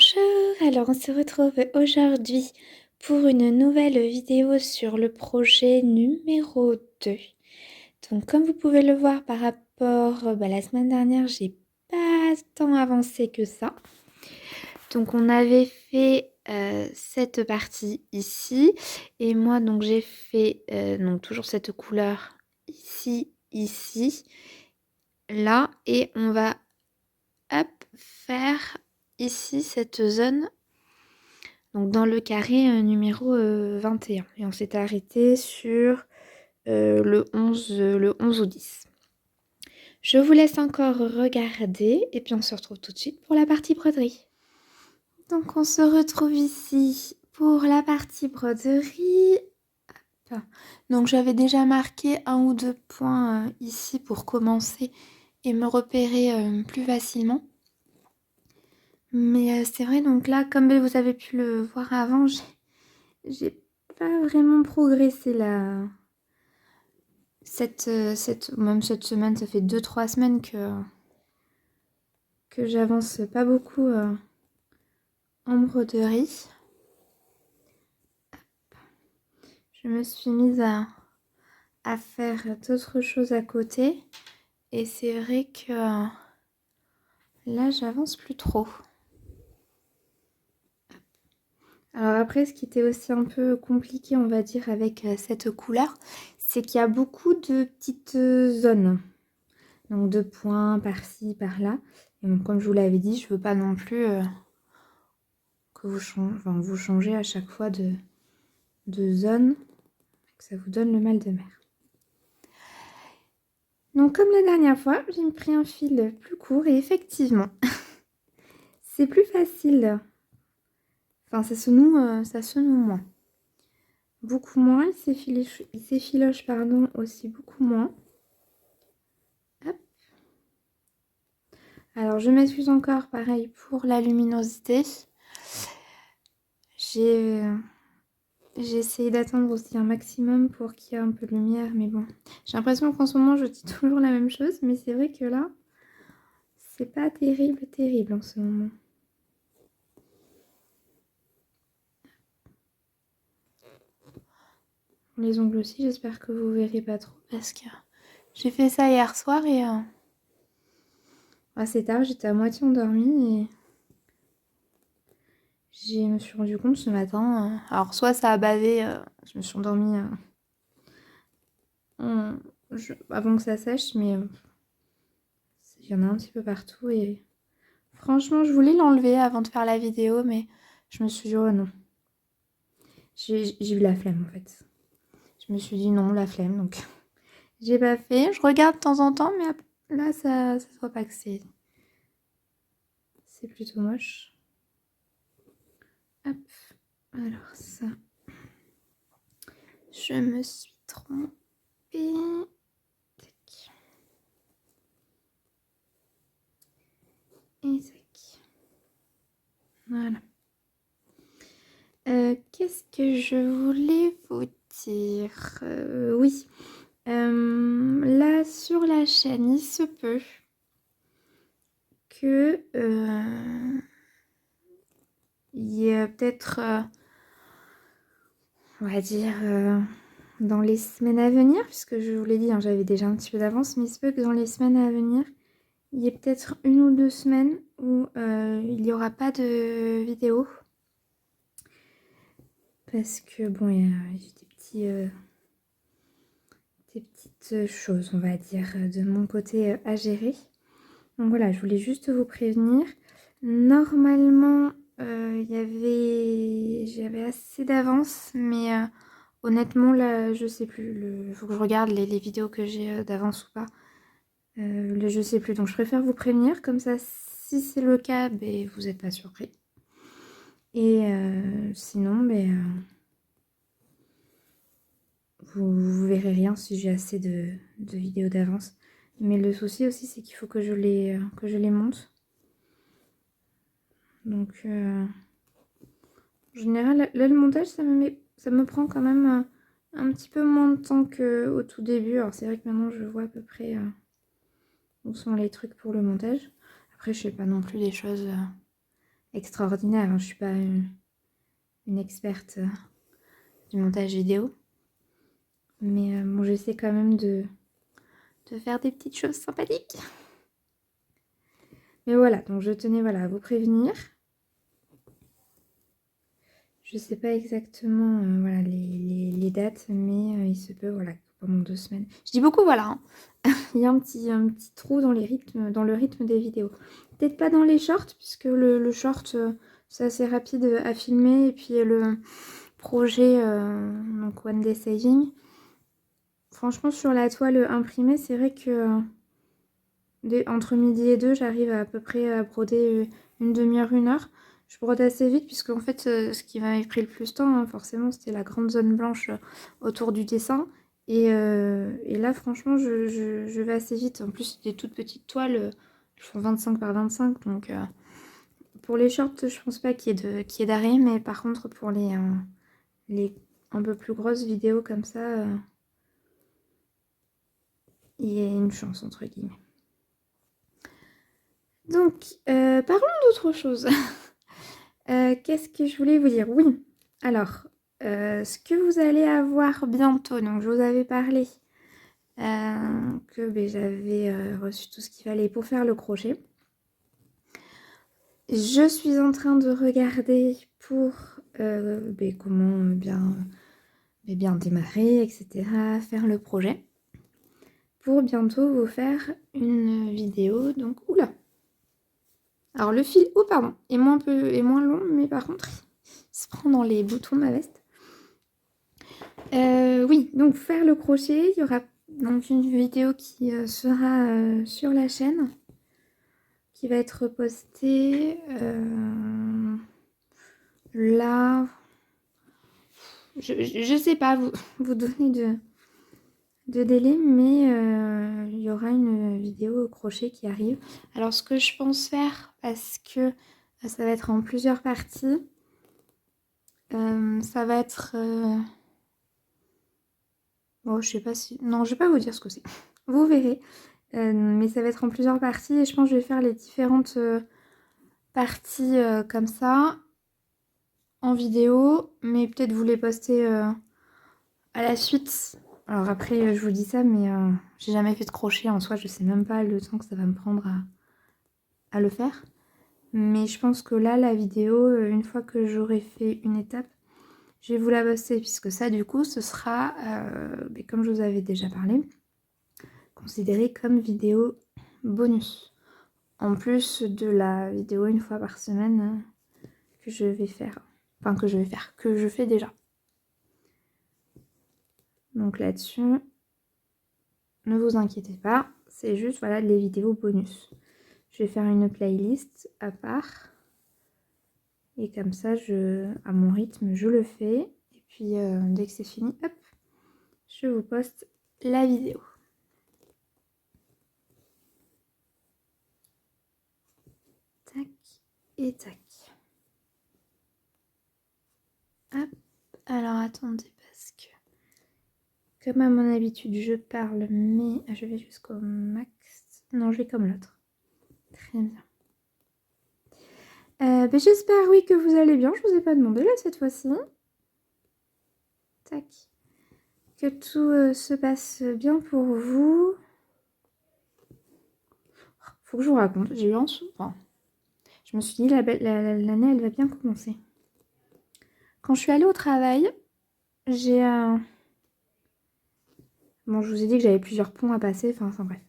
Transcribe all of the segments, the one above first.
Bonjour, alors on se retrouve aujourd'hui pour une nouvelle vidéo sur le projet numéro 2. Donc comme vous pouvez le voir par rapport à la semaine dernière, j'ai pas tant avancé que ça. Donc on avait fait cette partie ici et moi donc j'ai fait donc toujours cette couleur ici, ici, là et on va hop, faire ici cette zone donc dans le carré numéro 21. Et on s'était arrêté sur le 11 ou 10. Je vous laisse encore regarder et puis on se retrouve tout de suite pour la partie broderie. Donc on se retrouve ici pour la partie broderie. Hop. Donc j'avais déjà marqué 1 ou 2 points ici pour commencer et me repérer plus facilement. Mais c'est vrai, donc là, comme vous avez pu le voir avant, j'ai pas vraiment progressé là. Même cette semaine, ça fait 2-3 semaines que j'avance pas beaucoup en broderie. Je me suis mise à faire d'autres choses à côté. Et c'est vrai que là, j'avance plus trop. Alors après, ce qui était aussi un peu compliqué, on va dire, avec cette couleur, c'est qu'il y a beaucoup de petites zones. Donc 2 points par-ci, par-là. Et donc, comme je vous l'avais dit, je veux pas non plus que vous changez à chaque fois de zone, que ça vous donne le mal de mer. Donc comme la dernière fois, j'ai pris un fil plus court et effectivement, c'est plus facile. Enfin, ça se noue moins. Beaucoup moins, il s'effiloche aussi beaucoup moins. Hop. Alors je m'excuse encore, pareil, pour la luminosité. J'ai essayé d'attendre aussi un maximum pour qu'il y ait un peu de lumière, mais bon. J'ai l'impression qu'en ce moment, je dis toujours la même chose, mais c'est vrai que là, c'est pas terrible en ce moment. Les ongles aussi, j'espère que vous verrez pas trop, parce que j'ai fait ça hier soir et assez tard, j'étais à moitié endormie et je me suis rendu compte ce matin. Alors soit ça a bavé, je me suis endormie avant que ça sèche, mais il y en a un petit peu partout et franchement, je voulais l'enlever avant de faire la vidéo, mais je me suis dit oh non. J'ai eu la flemme en fait. Je me suis dit non, la flemme, donc j'ai pas fait. Je regarde de temps en temps, mais là, ça se voit pas que c'est plutôt moche. Hop, alors ça, je me suis trompée. Tac. Et tac. Voilà. Qu'est-ce que je voulais vous dire oui. Là, sur la chaîne, il se peut que il y ait peut-être, on va dire, dans les semaines à venir, puisque je vous l'ai dit, hein, j'avais déjà un petit peu d'avance, mais il se peut que dans les semaines à venir, il y ait peut-être 1 ou 2 semaines où il n'y aura pas de vidéo. Parce que bon, il y a des petites choses, on va dire, de mon côté à gérer. Donc voilà, je voulais juste vous prévenir. Normalement, j'avais assez d'avance, mais honnêtement, là, je sais plus. Il faut que je regarde les vidéos que j'ai d'avance ou pas. Là, je sais plus. Donc, je préfère vous prévenir. Comme ça, si c'est le cas, ben, vous n'êtes pas surpris. Et sinon, ben, vous verrez rien si j'ai assez de vidéos d'avance. Mais le souci aussi, c'est qu'il faut que je les monte. Donc, en général, là, le montage, ça me prend quand même un petit peu moins de temps qu'au tout début. Alors, c'est vrai que maintenant, je vois à peu près où sont les trucs pour le montage. Après, je fais pas non plus des choses extraordinaire, hein. Je suis pas une experte du montage vidéo. Mais bon, j'essaie quand même de faire des petites choses sympathiques. Mais voilà, donc je tenais voilà, à vous prévenir. Je sais pas exactement voilà, les dates, mais il se peut voilà, pendant 2 semaines. Je dis beaucoup voilà, hein. Il y a un petit trou dans dans le rythme des vidéos. Peut-être pas dans les shorts, puisque le short c'est assez rapide à filmer. Et puis le projet, donc One Day Saving, franchement sur la toile imprimée, c'est vrai que entre midi et 2, j'arrive à peu près à broder une demi-heure, 1 heure. Je brode assez vite puisque en fait ce qui m'avait pris le plus de temps, hein, forcément, c'était la grande zone blanche autour du dessin. Et là franchement je vais assez vite. En plus c'est des toutes petites toiles, elles font 25 par 25. Donc pour les shorts je pense pas qu'il y ait d'arrêt. Mais par contre pour les un peu plus grosses vidéos comme ça, il y a une chance entre guillemets. Donc parlons d'autre chose. Qu'est-ce que je voulais vous dire? Oui, alors, ce que vous allez avoir bientôt, donc je vous avais parlé que j'avais reçu tout ce qu'il fallait pour faire le crochet. Je suis en train de regarder pour comment bien démarrer, etc., faire le projet. Pour bientôt vous faire une vidéo, donc, oula! Alors le fil, oh pardon, est moins long, mais par contre, il se prend dans les boutons de ma veste. Oui, donc faire le crochet, il y aura donc une vidéo qui sera sur la chaîne, qui va être postée là. Je sais pas vous donner de délai, mais il y aura une vidéo au crochet qui arrive. Alors ce que je pense faire, parce que ça va être en plusieurs parties, ça va être... Bon, je sais pas si... Non, je vais pas vous dire ce que c'est. Vous verrez. Mais ça va être en plusieurs parties et je pense que je vais faire les différentes parties comme ça en vidéo, mais peut-être vous les poster à la suite. Alors après je vous dis ça, mais j'ai jamais fait de crochet en soi, je sais même pas le temps que ça va me prendre à le faire. Mais je pense que là la vidéo, une fois que j'aurai fait une étape, je vais vous la poster, puisque ça du coup ce sera, comme je vous avais déjà parlé, considéré comme vidéo bonus. En plus de la vidéo une fois par semaine que je vais faire. Enfin, que je fais déjà. Donc là-dessus, ne vous inquiétez pas. C'est juste, voilà, les vidéos bonus. Je vais faire une playlist à part. Et comme ça, à mon rythme, je le fais. Et puis, dès que c'est fini, hop, je vous poste la vidéo. Tac et tac. Hop. Alors, attendez, parce que... Comme à mon habitude, je parle, mais je vais jusqu'au max. Non, je vais comme l'autre. Très bien. J'espère, oui, que vous allez bien. Je vous ai pas demandé, là, cette fois-ci. Tac. Que tout se passe bien pour vous. Faut que je vous raconte. J'ai eu un souffle. Enfin, je me suis dit, l'année, elle va bien commencer. Quand je suis allée au travail, j'ai... Bon, je vous ai dit que j'avais plusieurs ponts à passer. Enfin bref.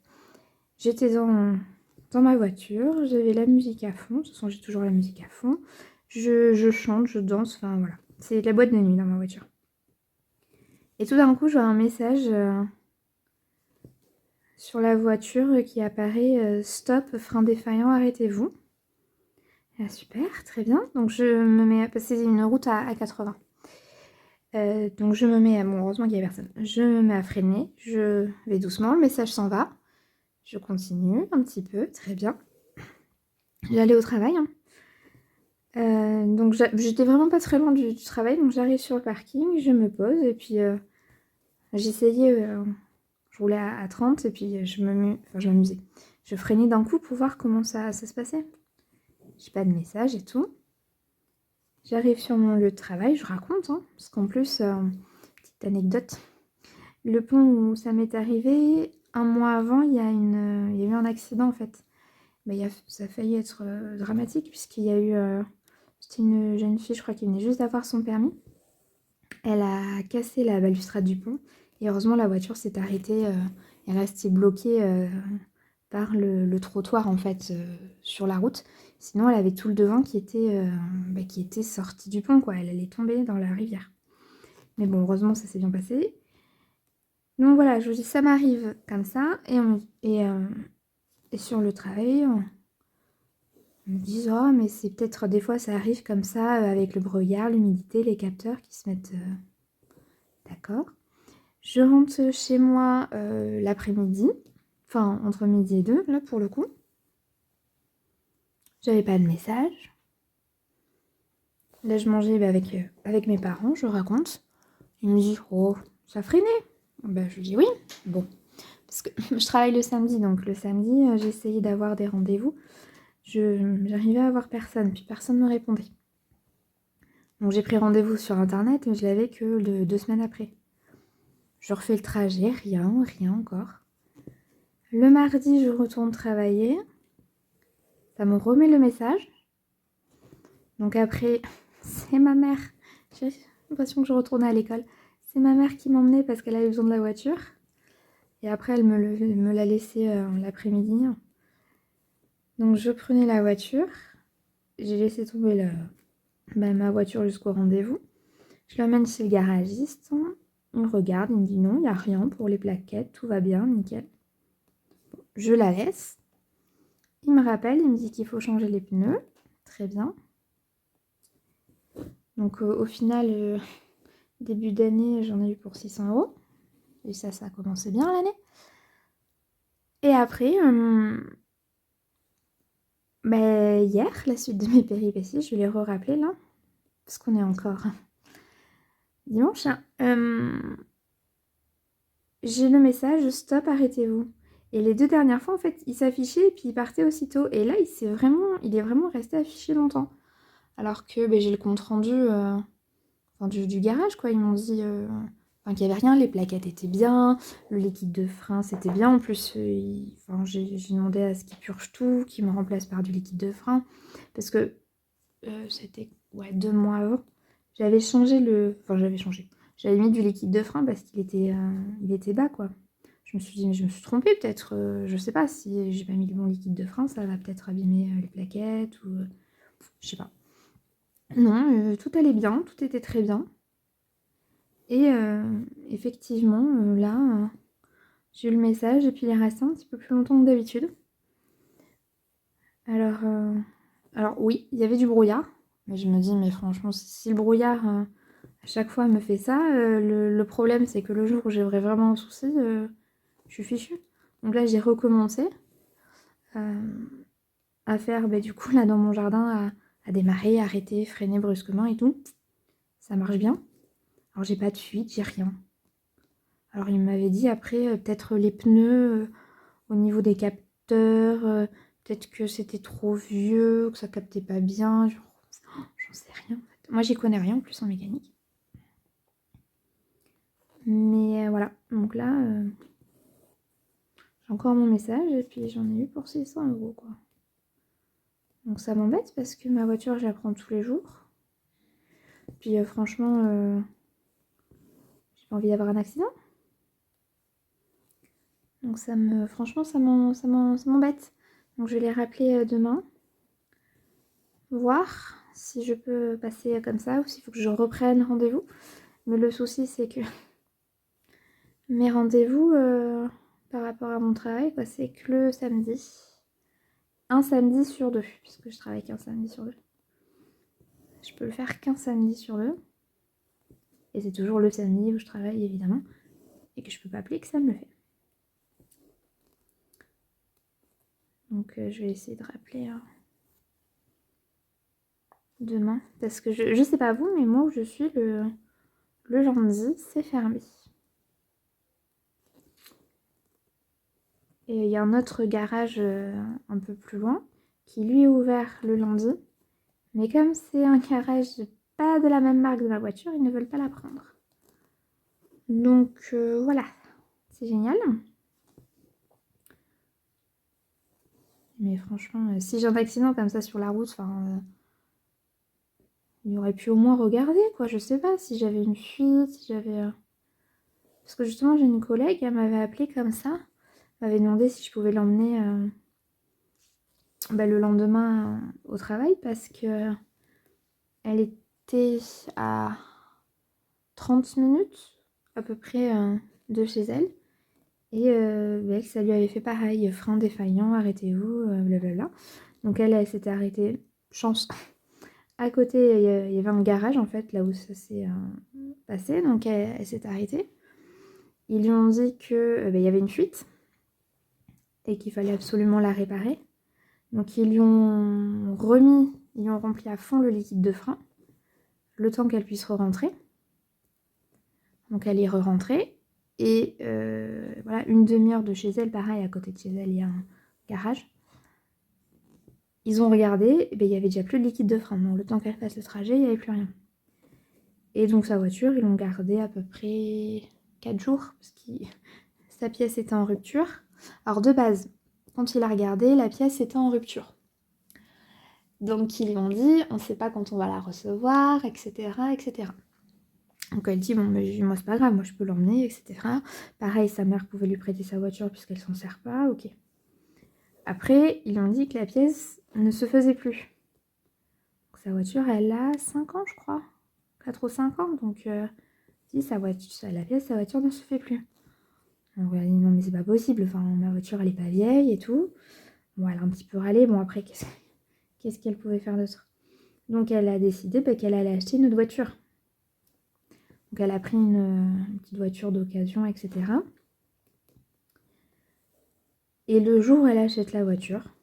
J'étais dans ma voiture. J'avais la musique à fond. De toute façon, j'ai toujours la musique à fond. Je chante, je danse. Enfin, voilà. C'est la boîte de nuit dans ma voiture. Et tout d'un coup, je vois un message sur la voiture qui apparaît stop, frein défaillant, arrêtez-vous. Ah, super, très bien. Donc je me mets à passer une route à 80. Donc je me mets à... Bon, heureusement qu'il n'y avait personne. Je me mets à freiner, je vais doucement, le message s'en va. Je continue un petit peu, très bien. J'allais au travail. Hein. Donc j'étais vraiment pas très loin du travail, donc j'arrive sur le parking, je me pose et puis j'essayais... je roulais à 30 et puis je m'amusais. Je freinais d'un coup pour voir comment ça se passait. j'ai pas de message et tout. J'arrive sur mon lieu de travail, je raconte, hein, parce qu'en plus, petite anecdote, le pont où ça m'est arrivé, un mois avant, il y a eu un accident en fait. Bah, ça a failli être dramatique puisqu'il y a eu... c'était une jeune fille, je crois, qui venait juste d'avoir son permis. Elle a cassé la balustrade du pont et heureusement la voiture s'est arrêtée et restée bloquée par le trottoir en fait sur la route. Sinon elle avait tout le devant qui était sorti du pont quoi, elle allait tomber dans la rivière. Mais bon heureusement ça s'est bien passé. Donc voilà, je vous dis ça m'arrive comme ça et sur le travail on me dit oh mais c'est peut-être des fois ça arrive comme ça avec le brouillard, l'humidité, les capteurs qui se mettent d'accord. Je rentre chez moi l'après-midi, enfin entre midi et 2, là pour le coup. J'avais pas de message. Là je mangeais avec mes parents, je raconte. Il me dit oh ça freinait. Ben, je lui dis oui, bon. Parce que je travaille le samedi, donc le samedi j'essayais d'avoir des rendez-vous. J'arrivais à avoir personne, puis personne ne me répondait. Donc j'ai pris rendez-vous sur internet, mais je l'avais que 2 semaines après. Je refais le trajet, rien encore. Le mardi, je retourne travailler. Ça me remet le message. Donc après, c'est ma mère. J'ai l'impression que je retournais à l'école. C'est ma mère qui m'emmenait parce qu'elle avait besoin de la voiture. Et après, elle me l'a laissée l'après-midi. Donc je prenais la voiture. J'ai laissé tomber ma voiture jusqu'au rendez-vous. Je l'emmène chez le garagiste. Il me regarde, il me dit non, il n'y a rien pour les plaquettes, tout va bien, nickel. Je la laisse. Il me rappelle, il me dit qu'il faut changer les pneus. Très bien. Donc au final, début d'année, j'en ai eu pour 600 €. Et ça a commencé bien l'année. Et après, hier, la suite de mes péripéties, je l'ai rappelé là. Parce qu'on est encore dimanche. J'ai le message stop, arrêtez-vous. Et les 2 dernières fois, en fait, il s'affichait et puis il partait aussitôt. Et là, il est vraiment resté affiché longtemps. Alors que j'ai le compte rendu du garage, quoi. Ils m'ont dit qu'il n'y avait rien, les plaquettes étaient bien, le liquide de frein c'était bien. En plus, j'ai demandé à ce qu'ils purgent tout, qu'ils me remplacent par du liquide de frein. Parce que c'était 2 mois avant. J'avais changé J'avais mis du liquide de frein parce il était bas, quoi. Je me suis dit, mais je me suis trompée peut-être. Je sais pas, si j'ai pas mis le bon liquide de frein, ça va peut-être abîmer les plaquettes ou... je sais pas. Non, tout allait bien, tout était très bien. Et effectivement, là, j'ai eu le message et puis il est resté un petit peu plus longtemps que d'habitude. Alors oui, il y avait du brouillard. Mais je me dis, mais franchement, si le brouillard, à chaque fois, me fait ça, le problème, c'est que le jour où j'aurai vraiment un souci, je suis fichue. Donc là, j'ai recommencé à faire, du coup, là, dans mon jardin, à démarrer, arrêter, freiner brusquement et tout. Ça marche bien. Alors, j'ai pas de fuite, j'ai rien. Alors, il m'avait dit, après, peut-être les pneus, au niveau des capteurs, peut-être que c'était trop vieux, que ça captait pas bien. J'en sais rien, en fait. Moi, j'y connais rien, en plus, en mécanique. Mais voilà, donc là, j'ai encore mon message et puis j'en ai eu pour 600 €, quoi. Donc ça m'embête parce que ma voiture, je la prends tous les jours. Puis franchement, j'ai pas envie d'avoir un accident. Donc franchement, ça m'embête. Donc je vais les rappeler demain. Voir si je peux passer comme ça ou s'il faut que je reprenne rendez-vous. Mais le souci, c'est que mes rendez-vous par rapport à mon travail, quoi, c'est que le samedi. Un samedi sur 2, puisque je travaille qu'un samedi sur 2. Je peux le faire qu'un samedi sur 2. Et c'est toujours le samedi où je travaille, évidemment. Et que je peux pas appeler que ça me le fait. Donc je vais essayer de rappeler demain. Parce que je sais pas vous, mais moi où je suis, le lundi, c'est fermé. Et il y a un autre garage un peu plus loin qui lui est ouvert le lundi. Mais comme c'est un garage pas de la même marque de ma voiture, ils ne veulent pas la prendre. Donc voilà, c'est génial. Mais franchement, si j'ai un accident comme ça sur la route, il aurait pu au moins regarder, quoi. Je sais pas, si j'avais une fuite, si j'avais... Parce que justement, j'ai une collègue, elle m'avait appelé comme ça. Elle m'avait demandé si je pouvais l'emmener le lendemain au travail parce que elle était à 30 minutes à peu près de chez elle. Et ça lui avait fait pareil, frein défaillant, arrêtez-vous, blablabla. Donc elle s'était arrêtée, chance. À côté, il y avait un garage en fait, là où ça s'est passé. Donc elle s'est arrêtée. Ils lui ont dit que il y avait une fuite et qu'il fallait absolument la réparer. Donc ils lui ont rempli à fond le liquide de frein, le temps qu'elle puisse re-rentrer. Donc elle est re-rentrée. Et voilà, une demi-heure de chez elle, pareil, à côté de chez elle, il y a un garage. Ils ont regardé, il n'y avait déjà plus de liquide de frein. Donc le temps qu'elle fasse le trajet, il n'y avait plus rien. Et donc sa voiture, ils l'ont gardée à peu près 4 jours, parce que sa pièce était en rupture. Alors de base, quand il a regardé, la pièce était en rupture. Donc ils lui ont dit, on ne sait pas quand on va la recevoir, etc. etc. Donc elle dit, bon, mais moi c'est pas grave, moi je peux l'emmener, etc. Pareil, sa mère pouvait lui prêter sa voiture puisqu'elle s'en sert pas, ok. Après, ils lui ont dit que la pièce ne se faisait plus. Donc, sa voiture, elle a 5 ans, je crois. 4 ou 5 ans, donc si sa voiture ne se fait plus. Donc elle a dit, non mais c'est pas possible, enfin ma voiture elle est pas vieille et tout. Bon, elle a un petit peu râlé, bon après, qu'est-ce qu'elle pouvait faire d'autre? Donc elle a décidé qu'elle allait acheter une autre voiture. Donc elle a pris une petite voiture d'occasion, etc. Et le jour où elle achète la voiture,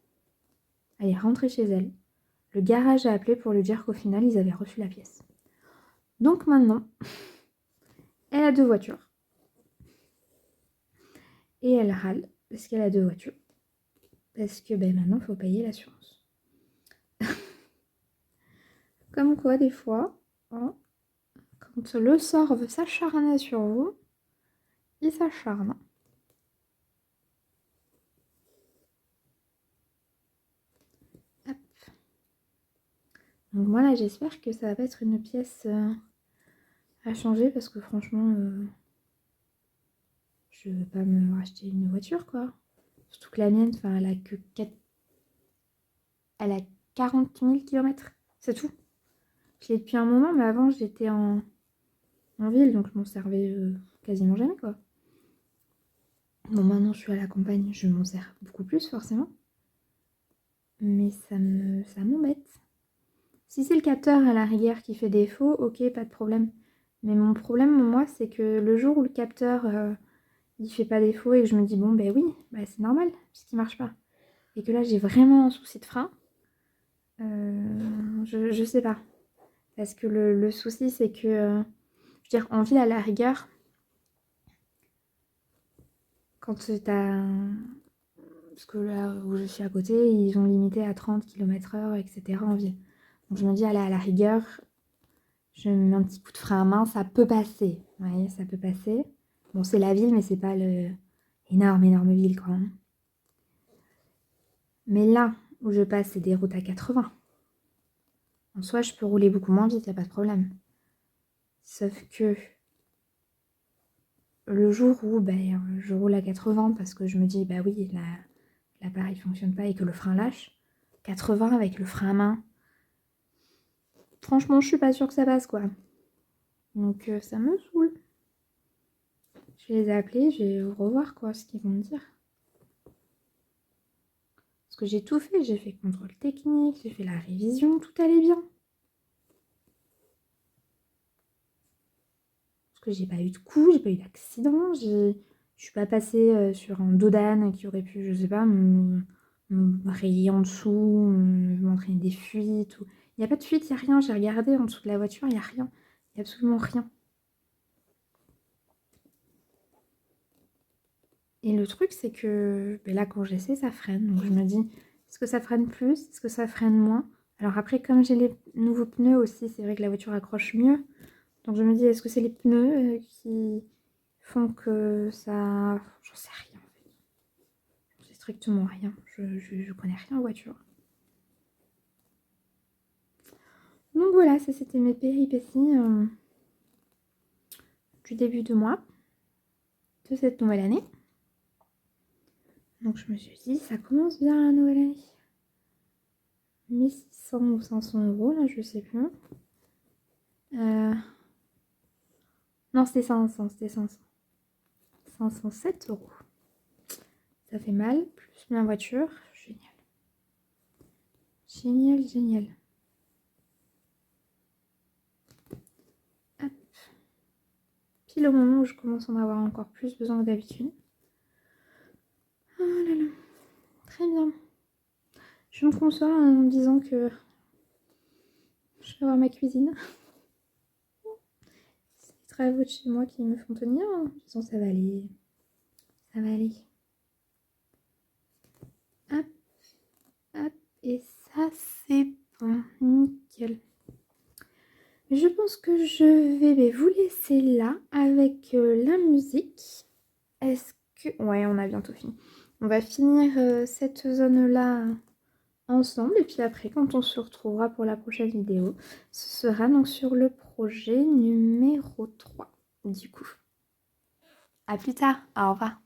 elle est rentrée chez elle. Le garage a appelé pour lui dire qu'au final, ils avaient reçu la pièce. Donc maintenant, elle a 2 voitures. Et elle râle parce qu'elle a 2 voitures. Parce que maintenant, il faut payer l'assurance. Comme quoi, des fois, hein, quand le sort veut s'acharner sur vous, il s'acharne. Hop. Donc voilà, j'espère que ça va pas être une pièce à changer parce que franchement, je veux pas me racheter une voiture, quoi. Surtout que la mienne, elle a que 4... Elle a 40 000 km, c'est tout. Je l'ai depuis un moment, mais avant, j'étais en ville, donc je m'en servais quasiment jamais, quoi. Bon, maintenant, je suis à la campagne, je m'en sers beaucoup plus, forcément. Mais ça m'embête. Si c'est le capteur, à la rigueur, qui fait défaut, ok, pas de problème. Mais mon problème, moi, c'est que le jour où le capteur, il fait pas défaut et que je me dis, bon, ben oui, c'est normal, puisqu'il marche pas. Et que là, j'ai vraiment un souci de frein. Je sais pas. Parce que le souci, c'est que, je veux dire, en ville, à la rigueur, quand t'as... Parce que là où je suis à côté, ils ont limité à 30 km/h, etc. en ville. Donc je me dis, allez, à la rigueur, je mets un petit coup de frein à main, ça peut passer. Vous voyez, ça peut passer. Bon, c'est la ville, mais c'est pas le énorme ville, quoi. Mais là où je passe, c'est des routes à 80. En soi, je peux rouler beaucoup moins vite, y a pas de problème. Sauf que le jour où je roule à 80 parce que je me dis, bah oui, l'appareil fonctionne pas et que le frein lâche, 80 avec le frein à main, franchement, je suis pas sûre que ça passe, quoi. Donc ça me saoule. Je vais les appeler, je vais revoir quoi ce qu'ils vont me dire. Parce que j'ai tout fait, j'ai fait contrôle technique, j'ai fait la révision, tout allait bien. Parce que j'ai pas eu de coup, j'ai pas eu d'accident, je suis pas passée sur un dos d'âne qui aurait pu, je sais pas, me rayer en dessous, m'entraîner des fuites. Il n'y a pas de fuite, il n'y a rien, j'ai regardé en dessous de la voiture, il n'y a rien. Il n'y a absolument rien. Et le truc, c'est que là, quand j'essaie, ça freine. Donc je me dis, Est-ce que ça freine plus? Est-ce que ça freine moins? Alors après, comme j'ai les nouveaux pneus aussi, c'est vrai que la voiture accroche mieux. Donc je me dis, est-ce que c'est les pneus qui font que ça... J'en sais rien. J'en sais strictement rien. Je connais rien en voiture. Donc voilà, ça c'était mes péripéties du début de mois, de cette nouvelle année. Donc je me suis dit, ça commence bien la nouvelle année. 1600 ou 500 euros, là je sais plus. Non, c'était 500, c'était 500. 507 euros. Ça fait mal, plus ma voiture. Génial. Génial, génial. Hop. Pile au moment où je commence à en avoir encore plus besoin que d'habitude. Oh là là. Très bien. Je me console en me disant que je vais avoir ma cuisine. C'est les travaux de chez moi qui me font tenir. En disant ça va aller. Ça va aller. Hop. Hop. Et ça, c'est bon. Nickel. Je pense que je vais vous laisser là avec la musique. Est-ce que... Ouais, on a bientôt fini. On va finir cette zone-là ensemble. Et puis après, quand on se retrouvera pour la prochaine vidéo, ce sera donc sur le projet numéro 3 du coup. À plus tard. Au revoir.